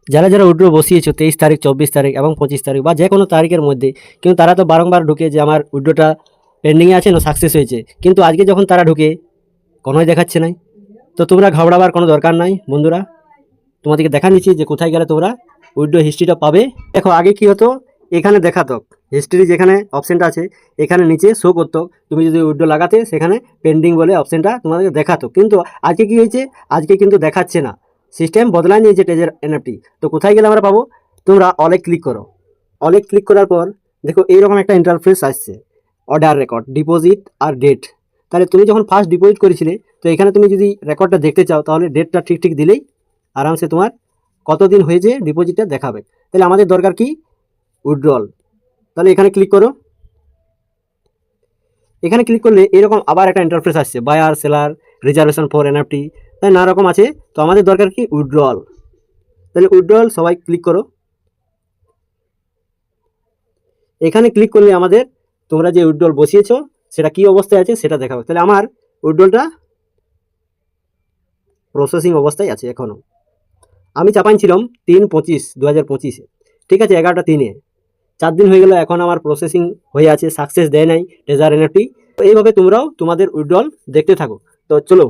যারা যারা উইথড্র বসিয়েছো 23 তারিখ, 24 তারিখ এবং 25 তারিখ বা যে কোনো তারিখের মধ্যে, কিন্তু তারা তো বারংবার ঢুকে যে আমার উইথড্রটা পেন্ডিংয়ে আছে না সাকসেস হয়েছে, কিন্তু আজকে যখন তারা ঢুকে কোনোই দেখাচ্ছে নাই। তো তোমরা ঘাবড়াবার কোনো দরকার নাই বন্ধুরা, তোমাদেরকে দেখা নিচ্ছি যে কোথায় গেলে তোমরা উইথড্র হিস্ট্রিটা পাবে। দেখো আগে কি হতো, এখানে দেখাতো হিস্ট্রি, যেখানে অপশানটা আছে এখানে নিচে শো করতো, তুমি যদি উইথড্র লাগাতে সেখানে পেন্ডিং বলে অপশানটা তোমাদেরকে দেখাতো, কিন্তু আজকে কি হয়েছে, আজকে কিন্তু দেখাচ্ছে না, সিস্টেম বদলায় নিয়েছে টেজের এনএফটি। তো কোথায় গেলে আমরা পাবো, তোমরা অলে ক্লিক করো। অলে ক্লিক করার পর দেখো এইরকম একটা ইন্টারফেস আসছে, অর্ডার রেকর্ড, ডিপোজিট আর ডেট। তাহলে তুমি যখন ফার্স্ট ডিপোজিট করেছিলে, তো এখানে তুমি যদি রেকর্ডটা দেখতে চাও তাহলে ডেটটা ঠিক ঠিক দিলেই আরামসে তোমার কতদিন হয়েছে ডিপোজিটটা দেখাবে। তাহলে আমাদের দরকার কি, উইথড্রল। তাহলে এখানে ক্লিক করো। এখানে ক্লিক করলে এরকম আবার একটা ইন্টারফেস আসছে, buyer seller reservation for NFT, তাই নানা রকম আছে। তো আমাদের দরকার কি, উইথড্রল। তাহলে উইথড্রল সবাই ক্লিক করো। এখানে ক্লিক করলে আমাদের তোমরা যে উইথড্রল বসিয়েছো সেটা কি অবস্থায় আছে সেটা দেখাবে। তাহলে আমার উইথড্রলটা প্রসেসিং অবস্থায় আছে এখনও। আমি চাপাইছিলাম 3/25/2025, ঠিক আছে, 11টা 3-এ, 4 দিন হয়ে গেল, এখন আমার প্রসেসিং হয়ে আছে, সাকসেস দেয় নাই ট্রেজার এনএফটি। তো এইভাবে তোমরাও তোমাদের উইথড্রল দেখতে থাকো। তো চলো